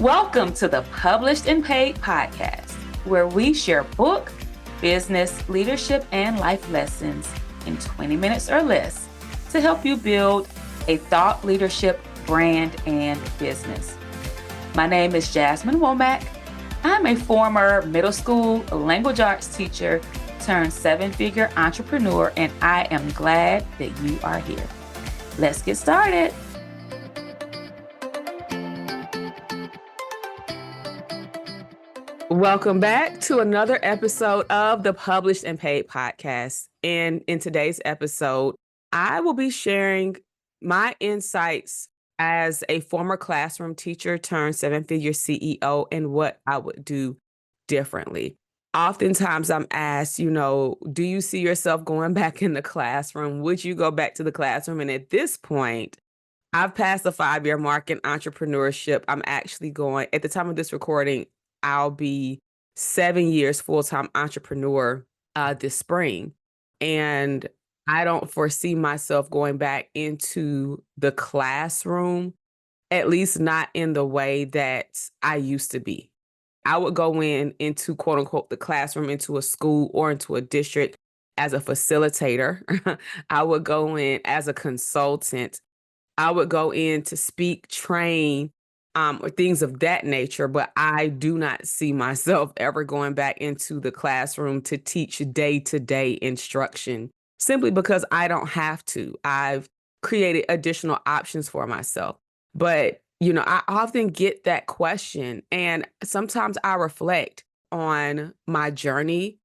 Welcome to the Published and Paid podcast, where we share book, business, leadership, and life lessons in 20 minutes or less to help you build a thought leadership brand and business. My name is Jasmine Womack. I'm a former middle school language arts teacher turned seven-figure entrepreneur, and I am glad that you are here. Let's get started. Welcome back to another episode of the Published and Paid podcast. And in today's episode, I will be sharing my insights as a former classroom teacher turned seven-figure CEO and what I would do differently. Oftentimes I'm asked, do you see yourself going back in the classroom? Would you go back to the classroom? And at this point, I've passed the 5-year mark in entrepreneurship. I'm actually going, at the time of this recording, I'll be 7 years full-time entrepreneur this spring. And I don't foresee myself going back into the classroom, at least not in the way that I used to be. I would go into quote unquote the classroom, into a school or into a district as a facilitator. I would go in as a consultant. I would go in to speak, train, or things of that nature, but I do not see myself ever going back into the classroom to teach day-to-day instruction, simply because I don't have to. I've created additional options for myself. But, I often get that question, and sometimes I reflect on my journey.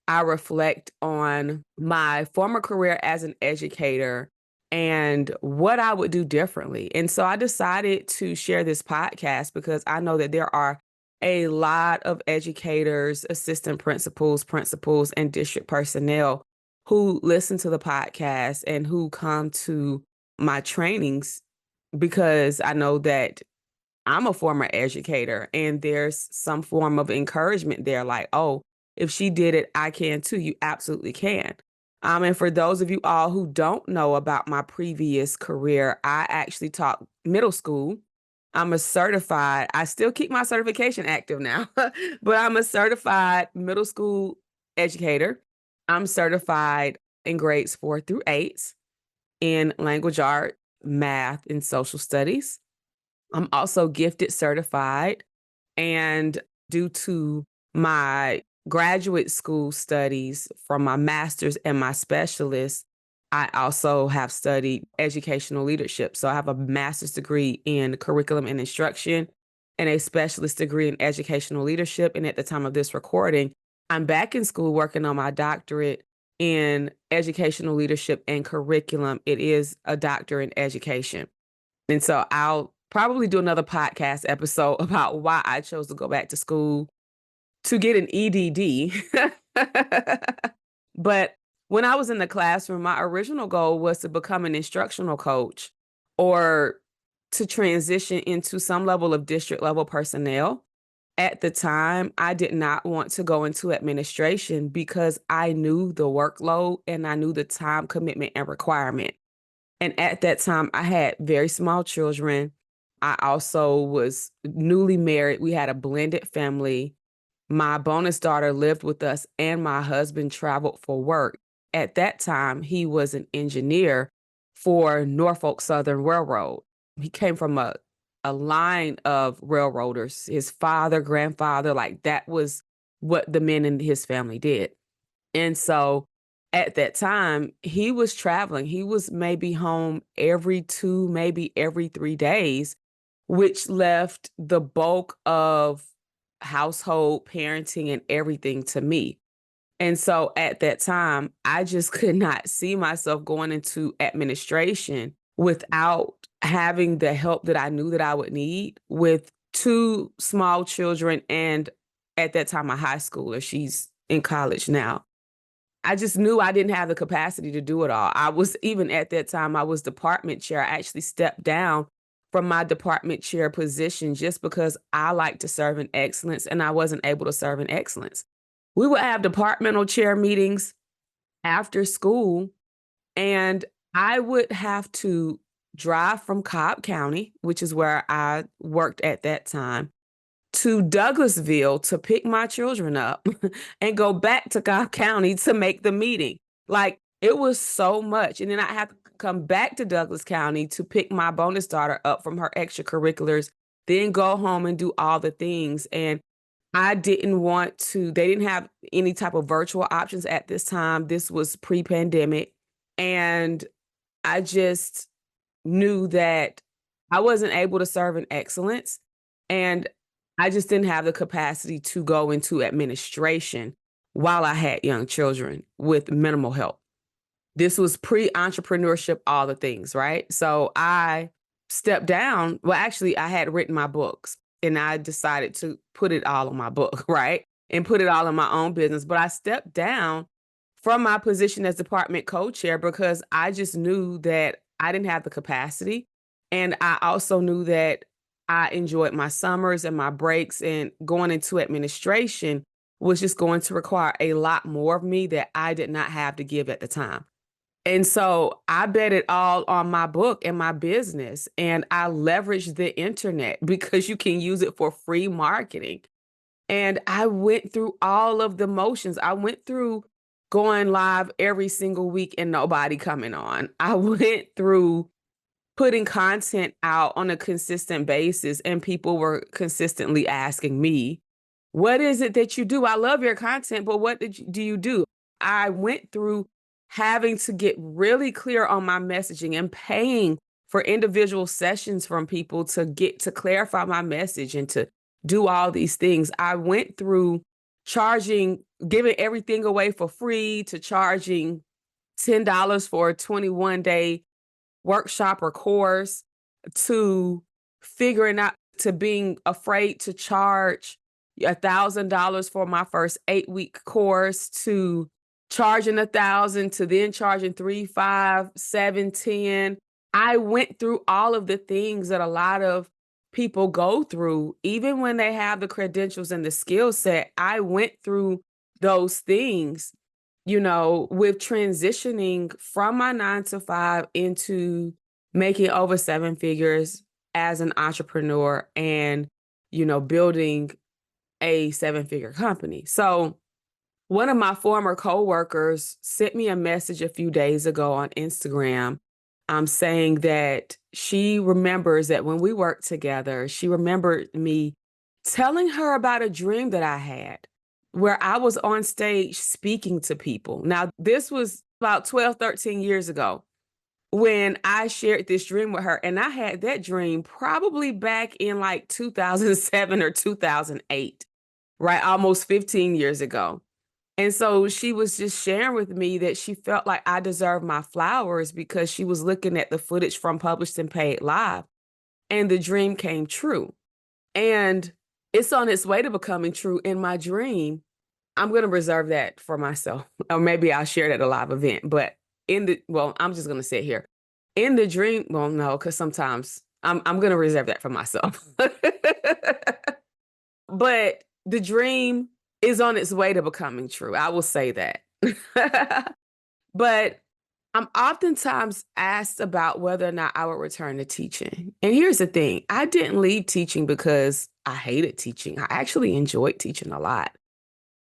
I reflect on my former career as an educator and what I would do differently. And so I decided to share this podcast because I know that there are a lot of educators, assistant principals, and district personnel who listen to the podcast and who come to my trainings because I know that I'm a former educator and there's some form of encouragement there, like, oh, if she did it, I can too. You absolutely can. And for those of you all who don't know about my previous career, I actually taught middle school. I'm a certified, I still keep my certification active now, but I'm a certified middle school educator. I'm certified in grades 4 through 8 in language art, math, and social studies. I'm also gifted certified, and due to my graduate school studies from my master's and my specialist, I also have studied educational leadership. So I have a master's degree in curriculum and instruction and a specialist degree in educational leadership. And at the time of this recording, I'm back in school working on my doctorate in educational leadership and curriculum. It is a doctor in education. And so I'll probably do another podcast episode about why I chose to go back to school to get an EDD. But when I was in the classroom, my original goal was to become an instructional coach or to transition into some level of district level personnel. At the time, I did not want to go into administration because I knew the workload and I knew the time commitment and requirement. And at that time, I had very small children. I also was newly married. We had a blended family. My bonus daughter lived with us and my husband traveled for work. At that time, he was an engineer for Norfolk Southern Railroad. He came from a line of railroaders. His father, grandfather, like that was what the men in his family did. And so at that time, he was traveling. He was maybe home every 2, maybe every 3 days, which left the bulk of household parenting and everything to me. And so at that time, I just could not see myself going into administration without having the help that I knew that I would need with 2 small children and at that time, a high schooler. She's in college now. I just knew I didn't have the capacity to do it all. I was, even at that time, I was department chair. I actually stepped down from my department chair position just because I like to serve in excellence and I wasn't able to serve in excellence. We would have departmental chair meetings after school, and I would have to drive from Cobb County, which is where I worked at that time, to Douglasville to pick my children up and go back to Cobb County to make the meeting. Like, it was so much. And then I have to come back to Douglas County to pick my bonus daughter up from her extracurriculars, then go home and do all the things. And I didn't want to, they didn't have any type of virtual options at this time. This was pre-pandemic. And I just knew that I wasn't able to serve in excellence. And I just didn't have the capacity to go into administration while I had young children with minimal help. This was pre-entrepreneurship, all the things, right? So I stepped down. Well, actually, I had written my books and I decided to put it all on my book, right? And put it all in my own business. But I stepped down from my position as department co-chair because I just knew that I didn't have the capacity. And I also knew that I enjoyed my summers and my breaks, and going into administration was just going to require a lot more of me that I did not have to give at the time. And so I bet it all on my book and my business, and I leveraged the internet because you can use it for free marketing. And I went through all of the motions. I went through going live every single week and nobody coming on. I went through putting content out on a consistent basis, and people were consistently asking me, what is it that you do? I love your content, but what do you do? I went through having to get really clear on my messaging and paying for individual sessions from people to get to clarify my message and to do all these things. I went through giving everything away for free, to charging $10 for a 21-day workshop or course, to figuring out, to being afraid to charge $1,000 for my first 8-week course, to charging $1,000, to then charging 3, 5, 7, 10. I went through all of the things that a lot of people go through, even when they have the credentials and the skill set. I went through those things, with transitioning from my 9 to 5 into making over 7 figures as an entrepreneur and, building a 7-figure company. So one of my former coworkers sent me a message a few days ago on Instagram, saying that she remembers that when we worked together, she remembered me telling her about a dream that I had where I was on stage speaking to people. Now, this was about 12, 13 years ago when I shared this dream with her. And I had that dream probably back in like 2007 or 2008, right? Almost 15 years ago. And so she was just sharing with me that she felt like I deserved my flowers because she was looking at the footage from Published and Paid Live, and the dream came true. And it's on its way to becoming true in my dream. I'm going to reserve that for myself, or maybe I'll share it at a live event. But I'm just going to sit here. In the dream, well, no, because sometimes I'm going to reserve that for myself. But the dream is on its way to becoming true. I will say that. But I'm oftentimes asked about whether or not I would return to teaching. And here's the thing. I didn't leave teaching because I hated teaching. I actually enjoyed teaching a lot.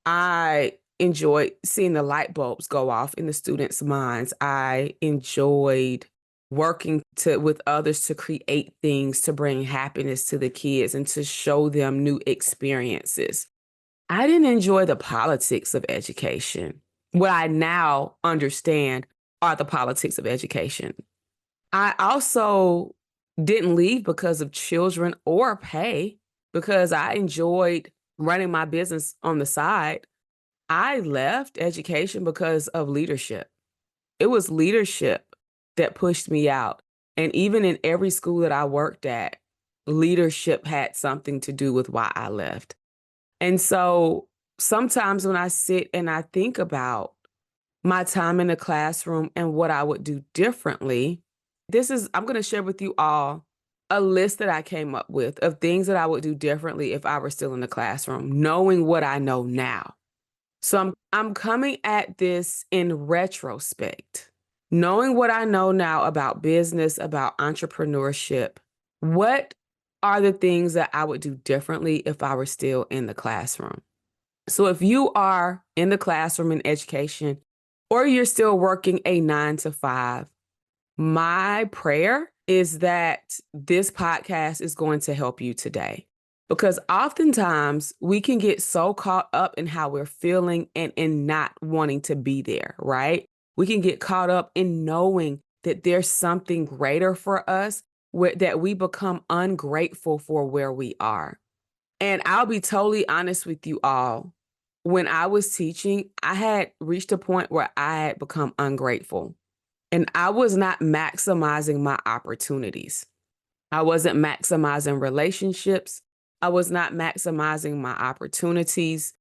I enjoyed seeing the light bulbs go off in the students' minds. I enjoyed working with others to create things to bring happiness to the kids and to show them new experiences. I didn't enjoy the politics of education. What I now understand are the politics of education. I also didn't leave because of children or pay, because I enjoyed running my business on the side. I left education because of leadership. It was leadership that pushed me out. And even in every school that I worked at, leadership had something to do with why I left. And so sometimes when I sit and I think about my time in the classroom and what I would do differently, I'm going to share with you all a list that I came up with of things that I would do differently if I were still in the classroom, knowing what I know now. So I'm coming at this in retrospect, knowing what I know now about business, about entrepreneurship. What are the things that I would do differently if I were still in the classroom. So if you are in the classroom in education or you're still working a 9 to 5, my prayer is that this podcast is going to help you today. Because oftentimes we can get so caught up in how we're feeling and in not wanting to be there, right? We can get caught up in knowing that there's something greater for us that we become ungrateful for where we are. And I'll be totally honest with you all. When I was teaching, I had reached a point where I had become ungrateful and I was not maximizing my opportunities. I wasn't maximizing relationships. I was not maximizing my opportunities.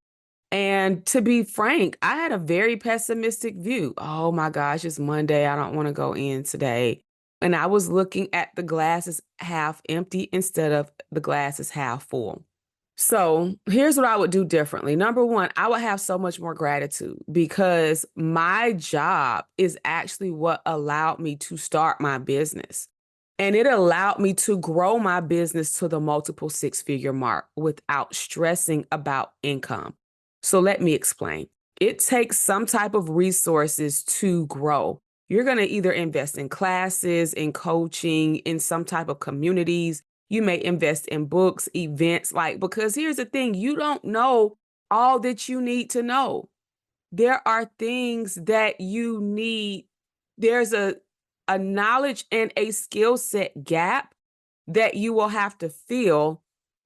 And to be frank, I had a very pessimistic view. Oh my gosh, it's Monday. I don't want to go in today. And I was looking at the glass as half empty instead of the glass as half full. So here's what I would do differently. Number one, I would have so much more gratitude because my job is actually what allowed me to start my business. And it allowed me to grow my business to the multiple 6-figure mark without stressing about income. So let me explain. It takes some type of resources to grow. You're going to either invest in classes, in coaching, in some type of communities. You may invest in books, events, because here's the thing, you don't know all that you need to know. There are things that you need. There's a knowledge and a skill set gap that you will have to fill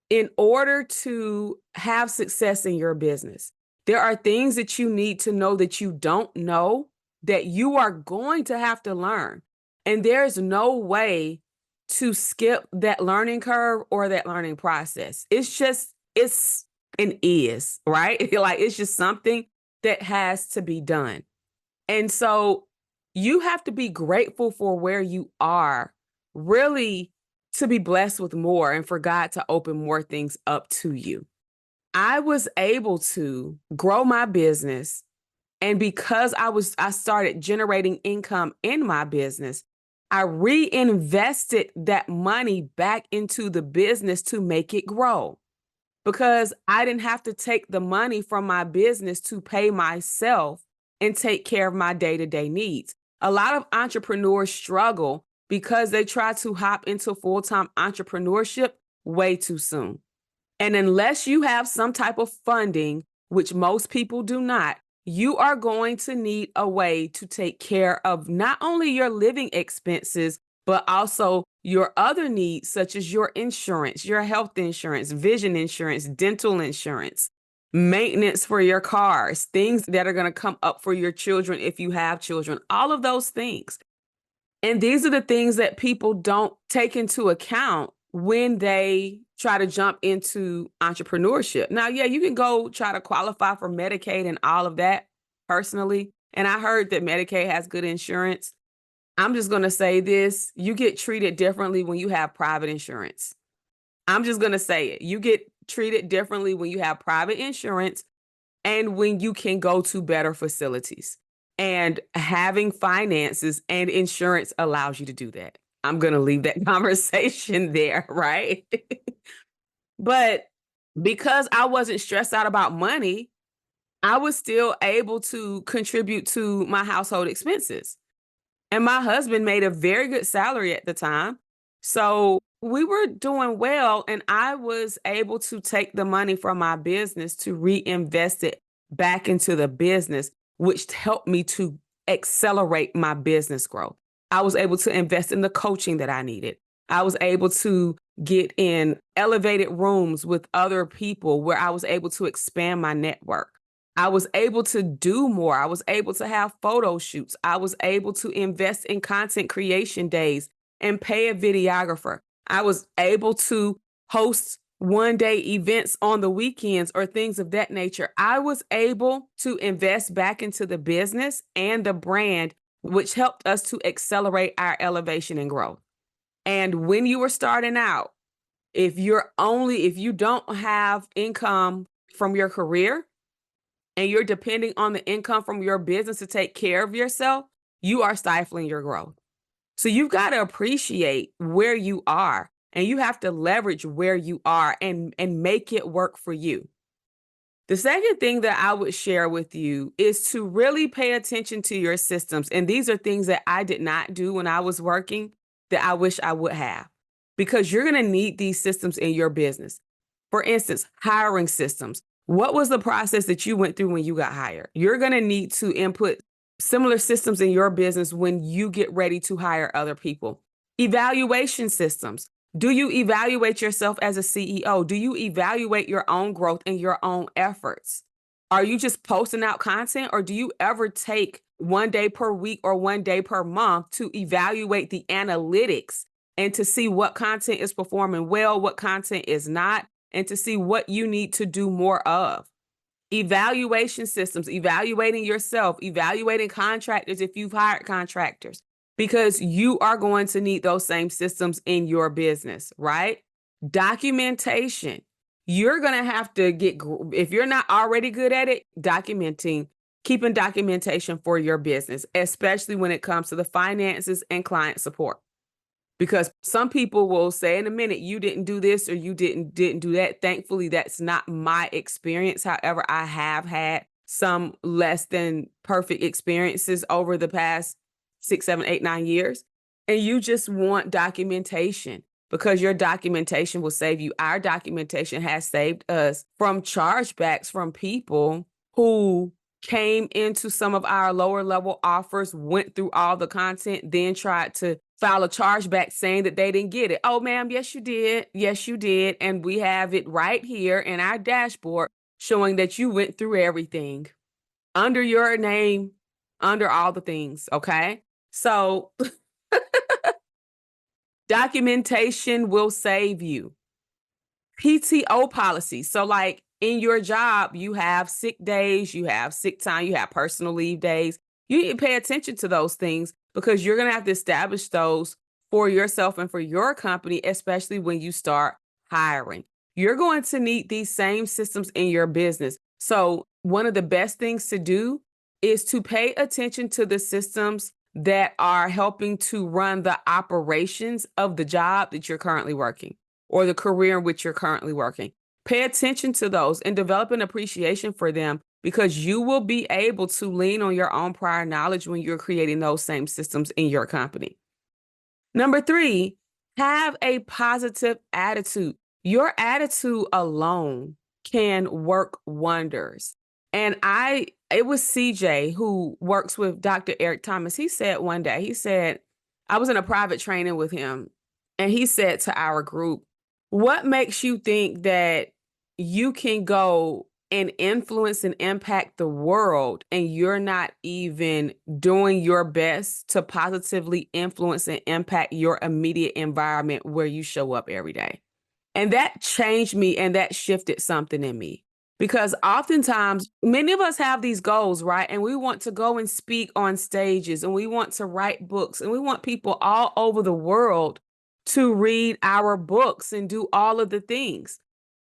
in order to have success in your business. There are things that you need to know that you don't know that you are going to have to learn. And there's no way to skip that learning curve or that learning process. It's an is, right? Like it's just something that has to be done. And so you have to be grateful for where you are, really to be blessed with more and for God to open more things up to you. I was able to grow my business. And because I started generating income in my business, I reinvested that money back into the business to make it grow because I didn't have to take the money from my business to pay myself and take care of my day-to-day needs. A lot of entrepreneurs struggle because they try to hop into full-time entrepreneurship way too soon. And unless you have some type of funding, which most people do not, you are going to need a way to take care of not only your living expenses, but also your other needs, such as your insurance, your health insurance, vision insurance, dental insurance, maintenance for your cars, things that are going to come up for your children if you have children, all of those things. And these are the things that people don't take into account when they try to jump into entrepreneurship. Now, yeah, you can go try to qualify for Medicaid and all of that personally. And I heard that Medicaid has good insurance. I'm just going to say this, you get treated differently when you have private insurance. I'm just going to say it. You get treated differently when you have private insurance and when you can go to better facilities. And having finances and insurance allows you to do that. I'm going to leave that conversation there, right? But because I wasn't stressed out about money, I was still able to contribute to my household expenses. And my husband made a very good salary at the time. So we were doing well, and I was able to take the money from my business to reinvest it back into the business, which helped me to accelerate my business growth. I was able to invest in the coaching that I needed. I was able to get in elevated rooms with other people where I was able to expand my network. I was able to do more. I was able to have photo shoots. I was able to invest in content creation days and pay a videographer. I was able to host one-day events on the weekends or things of that nature. I was able to invest back into the business and the brand, which helped us to accelerate our elevation and growth. And when you were starting out, if you don't have income from your career and you're depending on the income from your business to take care of yourself, you are stifling your growth. So you've got to appreciate where you are. and you have to leverage where you are and make it work for you. The second thing that I would share with you is to really pay attention to your systems. And these are things that I did not do when I was working that I wish I would have, because you're going to need these systems in your business. For instance, hiring systems. What was the process that you went through when you got hired? You're going to need to input similar systems in your business when you get ready to hire other people. Evaluation systems. Do you evaluate yourself as a CEO? Do you evaluate your own growth and your own efforts? Are you just posting out content, or do you ever take 1 day per week or 1 day per month to evaluate the analytics and to see what content is performing well, what content is not, and to see what you need to do more of? Evaluation systems, evaluating yourself, evaluating contractors if you've hired contractors, because you are going to need those same systems in your business, right? Documentation. You're going to have to if you're not already good at it, keeping documentation for your business, especially when it comes to the finances and client support. Because some people will say in a minute, you didn't do this or you didn't do that. Thankfully, that's not my experience. However, I have had some less than perfect experiences over the past 6, 7, 8, 9 years. And you just want documentation, because your documentation will save you. Our documentation has saved us from chargebacks from people who came into some of our lower level offers, went through all the content, then tried to file a chargeback saying that they didn't get it. Oh, ma'am, yes, you did. Yes, you did. And we have it right here in our dashboard showing that you went through everything under your name, under all the things. Okay. So documentation will save you. PTO policy. So like in your job, you have sick days, you have sick time, you have personal leave days. You need to pay attention to those things, because you're going to have to establish those for yourself and for your company, especially when you start hiring. You're going to need these same systems in your business. So one of the best things to do is to pay attention to the systems that are helping to run the operations of the job that you're currently working, or the career in which you're currently working. Pay attention to those and develop an appreciation for them, because you will be able to lean on your own prior knowledge when you're creating those same systems in your company. Number 3, have a positive attitude. Your attitude alone can work wonders. And it was CJ who works with Dr. Eric Thomas. He said one day, I was in a private training with him, and he said to our group, what makes you think that you can go and influence and impact the world and you're not even doing your best to positively influence and impact your immediate environment where you show up every day? And that changed me, and that shifted something in me, because oftentimes many of us have these goals, right? And we want to go and speak on stages, and we want to write books, and we want people all over the world to read our books and do all of the things.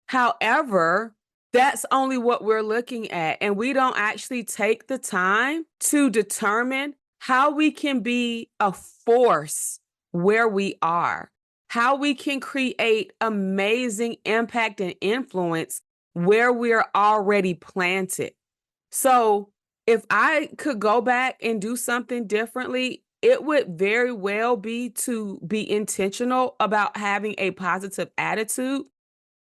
However, that's only what we're looking at. And we don't actually take the time to determine how we can be a force where we are, how we can create amazing impact and influence where we're already planted. So if I could go back and do something differently, it would very well be to be intentional about having a positive attitude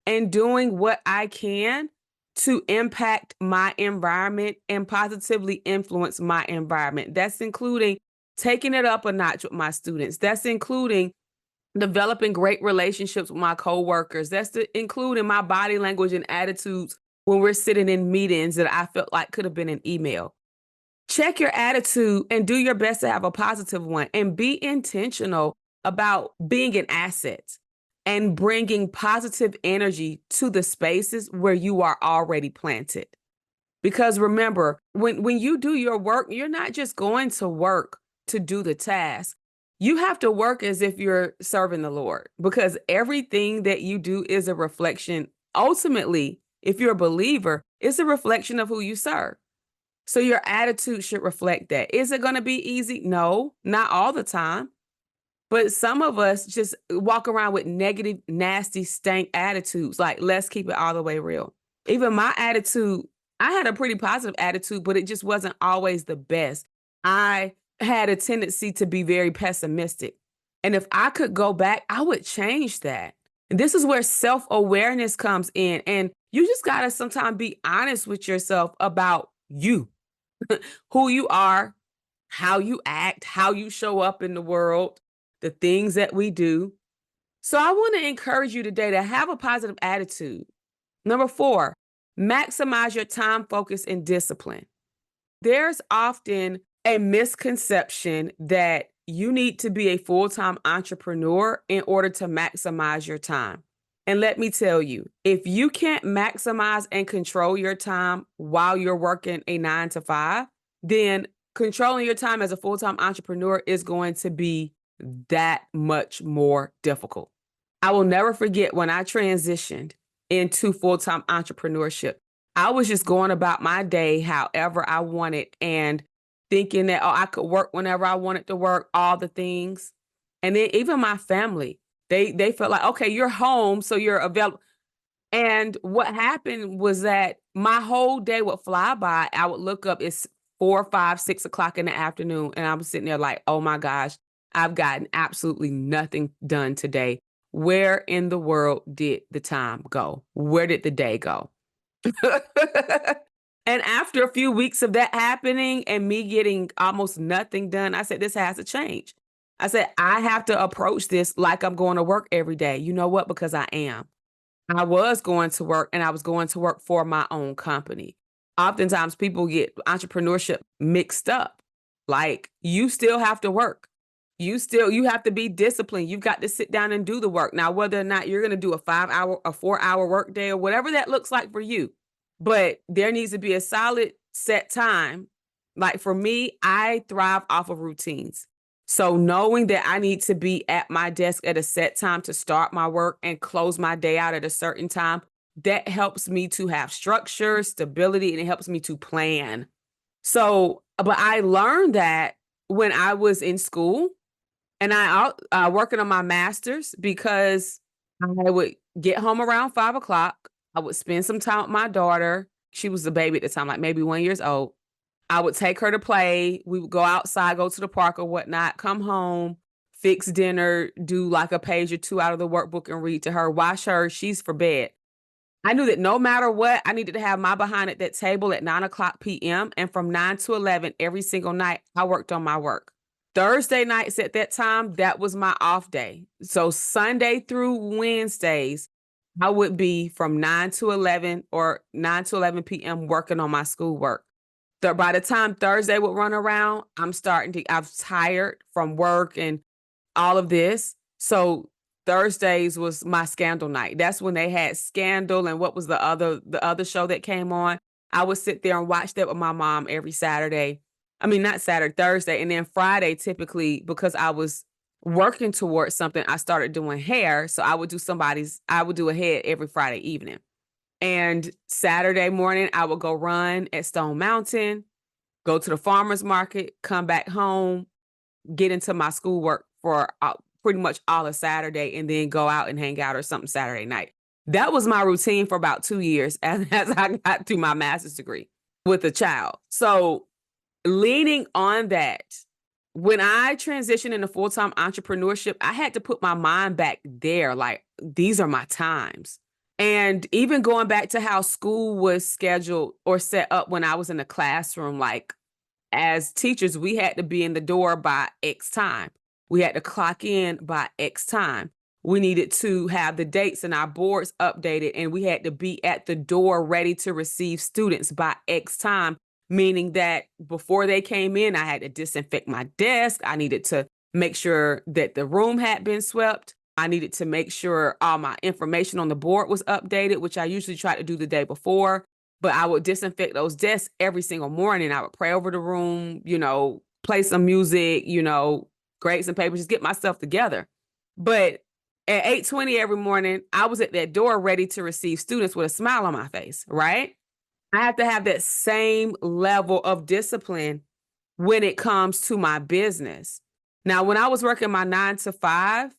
and doing what I can to impact my environment and positively influence my environment. That's including taking it up a notch with my students. That's including developing great relationships with my coworkers. That's including my body language and attitudes when we're sitting in meetings that I felt like could have been an email. Check your attitude and do your best to have a positive one, and be intentional about being an asset and bringing positive energy to the spaces where you are already planted. Because remember, when you do your work, you're not just going to work to do the task. You have to work as if you're serving the Lord, because everything that you do is a reflection. Ultimately, if you're a believer, it's a reflection of who you serve. So your attitude should reflect that. Is it going to be easy? No, not all the time. But some of us just walk around with negative, nasty, stank attitudes. Like, let's keep it all the way real. Even my attitude, I had a pretty positive attitude, but it just wasn't always the best. I had a tendency to be very pessimistic. And if I could go back, I would change that. And this is where self awareness comes in. And you just got to sometimes be honest with yourself about you, who you are, how you act, how you show up in the world, the things that we do. So I want to encourage you today to have a positive attitude. Number 4, maximize your time, focus, and discipline. There's often a misconception that you need to be a full-time entrepreneur in order to maximize your time. And let me tell you, if you can't maximize and control your time while you're working a 9 to 5, then controlling your time as a full-time entrepreneur is going to be that much more difficult. I will never forget when I transitioned into full-time entrepreneurship. I was just going about my day however I wanted and thinking that, oh, I could work whenever I wanted to work, all the things. And then even my family, they felt like, okay, you're home, so you're available. And what happened was that my whole day would fly by. I would look up, it's 4, 5, 6 o'clock in the afternoon, and I'm sitting there like, oh my gosh, I've gotten absolutely nothing done today. Where in the world did the time go? Where did the day go? And after a few weeks of that happening and me getting almost nothing done, I said, this has to change. I said, I have to approach this like I'm going to work every day. You know what? Because I am. I was going to work and I was going to work for my own company. Oftentimes people get entrepreneurship mixed up. Like, you still have to work. You have to be disciplined. You've got to sit down and do the work. Now, whether or not you're going to do a 5 hour, a 4 hour work day or whatever that looks like for you, but there needs to be a solid set time. Like for me, I thrive off of routines. So knowing that I need to be at my desk at a set time to start my work and close my day out at a certain time, that helps me to have structure, stability, and it helps me to plan. So, but I learned that when I was in school and working on my master's, because I would get home around 5 o'clock. I would spend some time with my daughter. She was a baby at the time, like maybe 1 year old. I would take her to play. We would go outside, go to the park or whatnot, come home, fix dinner, do like a page or two out of the workbook and read to her, wash her. She's for bed. I knew that no matter what, I needed to have my behind at that table at 9 o'clock p.m. And from 9 to 11 every single night, I worked on my work. Thursday nights at that time, that was my off day. So Sunday through Wednesdays, I would be from 9 to 11 or 9 to 11 p.m. working on my schoolwork. By the time Thursday would run around, I'm tired from work and all of this. So Thursdays was my Scandal night. That's when they had Scandal and what was the other show that came on. I would sit there and watch that with my mom every Saturday. I mean, not Saturday, Thursday. And then Friday, typically, because I was working towards something, I started doing hair. So I would do a head every Friday evening. And Saturday morning, I would go run at Stone Mountain, go to the farmer's market, come back home, get into my schoolwork for pretty much all of Saturday, and then go out and hang out or something Saturday night. That was my routine for about 2 years as I got through my master's degree with a child. So leaning on that, when I transitioned into full-time entrepreneurship, I had to put my mind back there. Like, these are my times. And even going back to how school was scheduled or set up when I was in the classroom, like as teachers, we had to be in the door by X time. We had to clock in by X time. We needed to have the dates and our boards updated, and we had to be at the door ready to receive students by X time, meaning that before they came in, I had to disinfect my desk. I needed to make sure that the room had been swept. I needed to make sure all my information on the board was updated, which I usually try to do the day before. But I would disinfect those desks every single morning. I would pray over the room, play some music, grade some papers, just get myself together. But at 8:20 every morning, I was at that door ready to receive students with a smile on my face, right? I have to have that same level of discipline when it comes to my business. Now, when I was working my 9 to 5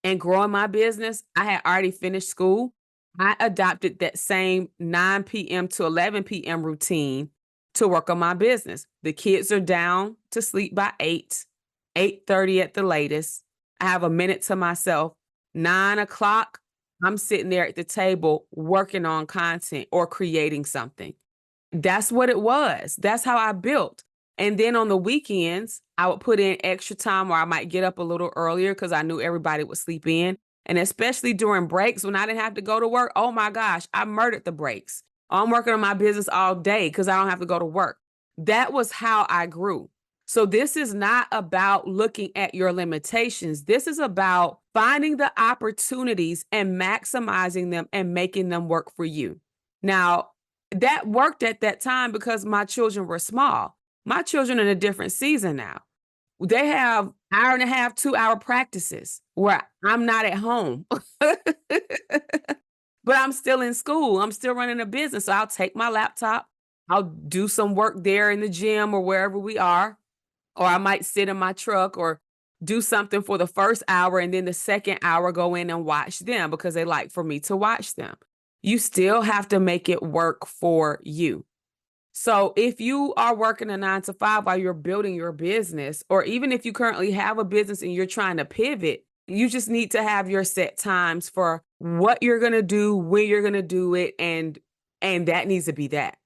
and growing my business, I had already finished school. I adopted that same 9 p.m. to 11 p.m. routine to work on my business. The kids are down to sleep by 8:30 at the latest. I have a minute to myself. 9 o'clock, I'm sitting there at the table working on content or creating something. That's what it was. That's how I built. And then on the weekends, I would put in extra time where I might get up a little earlier because I knew everybody would sleep in. And especially during breaks when I didn't have to go to work, oh my gosh, I murdered the breaks. I'm working on my business all day because I don't have to go to work. That was how I grew. So this is not about looking at your limitations. This is about finding the opportunities and maximizing them and making them work for you. Now, that worked at that time because my children were small. My children are in a different season now. They have hour and a half, 2 hour practices where I'm not at home, but I'm still in school. I'm still running a business. So I'll take my laptop. I'll do some work there in the gym or wherever we are, or I might sit in my truck or do something for the first hour. And then the second hour, go in and watch them because they like for me to watch them. You still have to make it work for you. So if you are working a 9 to 5 while you're building your business, or even if you currently have a business and you're trying to pivot, you just need to have your set times for what you're going to do, when you're going to do it. And that needs to be that.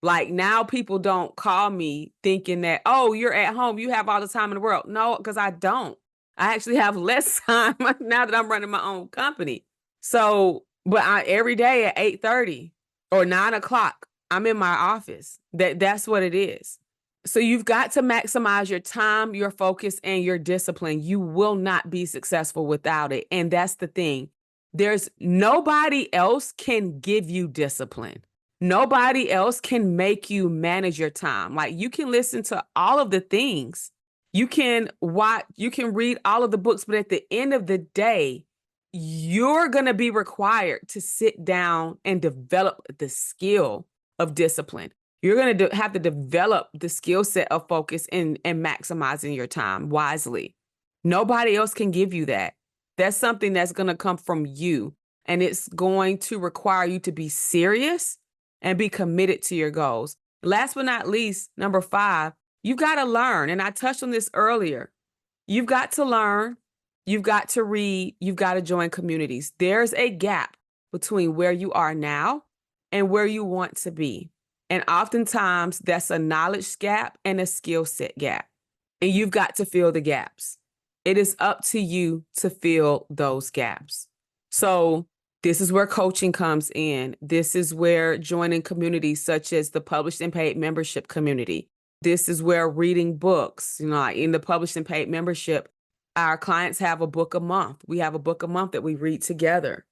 Like now people don't call me thinking that, oh, you're at home, you have all the time in the world. No, because I don't. I actually have less time now that I'm running my own company. So, but every day at 8:30 or 9 o'clock, I'm in my office. That's what it is. So you've got to maximize your time, your focus, and your discipline. You will not be successful without it. And that's the thing. There's nobody else can give you discipline. Nobody else can make you manage your time. Like you can listen to all of the things. You can watch, you can read all of the books, but at the end of the day, you're going to be required to sit down and develop the skill of discipline. You're going to have to develop the skill set of focus and maximizing your time wisely. Nobody else can give you that. That's something that's going to come from you. And it's going to require you to be serious and be committed to your goals. Last but not least, number 5, you've got to learn. And I touched on this earlier. You've got to learn. You've got to read. You've got to join communities. There's a gap between where you are now and where you want to be. And oftentimes that's a knowledge gap and a skill set gap. And you've got to fill the gaps. It is up to you to fill those gaps. So this is where coaching comes in. This is where joining communities such as the Published and Paid membership community. This is where reading books, like in the Published and Paid membership, our clients have a book a month. We have a book a month that we read together,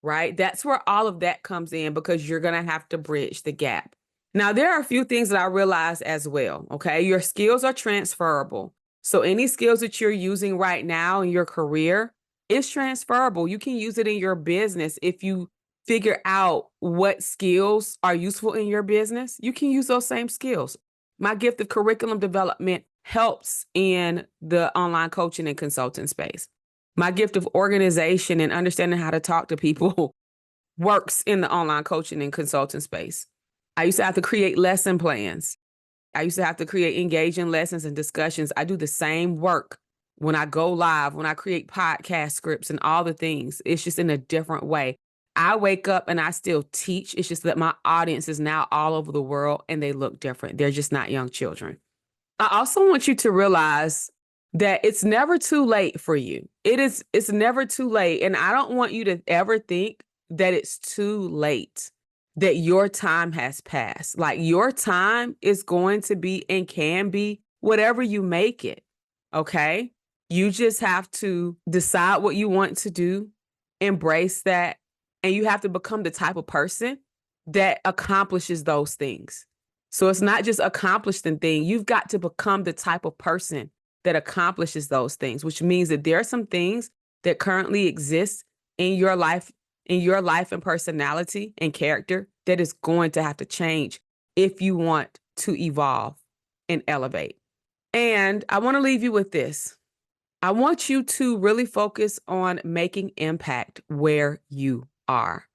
right? That's where all of that comes in because you're going to have to bridge the gap. Now, there are a few things that I realized as well, okay? Your skills are transferable. So any skills that you're using right now in your career, it's transferable. You can use it in your business. If you figure out what skills are useful in your business, you can use those same skills. My gift of curriculum development helps in the online coaching and consulting space. My gift of organization and understanding how to talk to people works in the online coaching and consulting space. I used to have to create lesson plans. I used to have to create engaging lessons and discussions. I do the same work when I go live, when I create podcast scripts and all the things. It's just in a different way. I wake up and I still teach. It's just that my audience is now all over the world and they look different. They're just not young children. I also want you to realize that it's never too late for you. It's never too late. And I don't want you to ever think that it's too late, that your time has passed. Like your time is going to be and can be whatever you make it. Okay. You just have to decide what you want to do, embrace that, and you have to become the type of person that accomplishes those things. So it's not just accomplishing thing. You've got to become the type of person that accomplishes those things, which means that there are some things that currently exist in your life and personality and character that is going to have to change if you want to evolve and elevate. And I want to leave you with this. I want you to really focus on making impact where you are.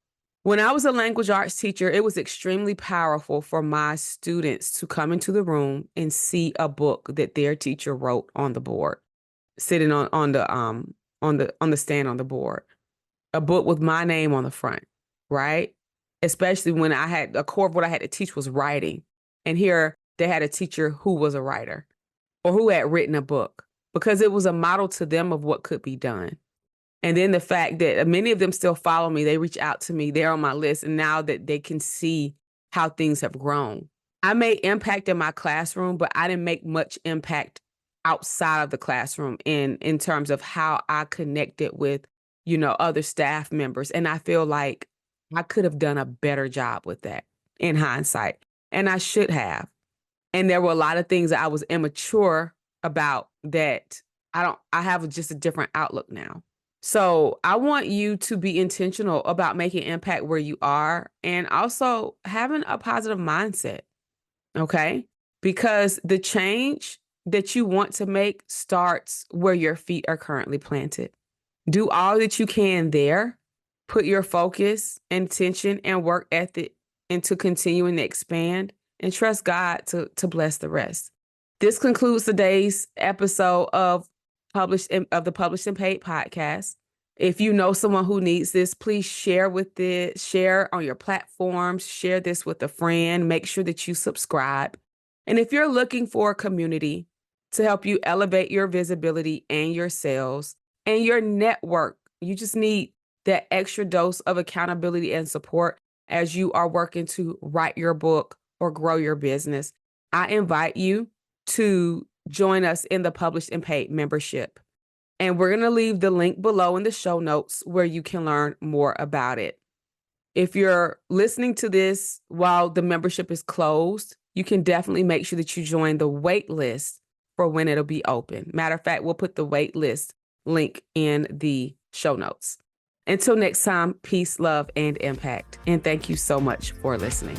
When I was a language arts teacher, it was extremely powerful for my students to come into the room and see a book that their teacher wrote on the board, sitting on the stand on the board. A book with my name on the front, right? Especially when I had a core of what I had to teach was writing. And here they had a teacher who was a writer or who had written a book because it was a model to them of what could be done. And then the fact that many of them still follow me, they reach out to me, they're on my list. And now that they can see how things have grown. I made impact in my classroom, but I didn't make much impact outside of the classroom in terms of how I connected with, other staff members. And I feel like I could have done a better job with that in hindsight. And I should have. And there were a lot of things that I was immature about that I have just a different outlook now. So I want you to be intentional about making impact where you are and also having a positive mindset. Okay. Because the change that you want to make starts where your feet are currently planted. Do all that you can there. Put your focus, intention, and work ethic into continuing to expand and trust God to bless the rest. This concludes today's episode of the Published and Paid podcast. If you know someone who needs this, please share share on your platforms, share this with a friend, make sure that you subscribe. And if you're looking for a community to help you elevate your visibility and your sales and your network, you just need that extra dose of accountability and support as you are working to write your book or grow your business. I invite you to join us in the Published and Paid membership. And we're going to leave the link below in the show notes where you can learn more about it. If you're listening to this while the membership is closed, you can definitely make sure that you join the wait list for when it'll be open. Matter of fact, we'll put the wait list link in the show notes. Until next time, peace, love, and impact. And thank you so much for listening.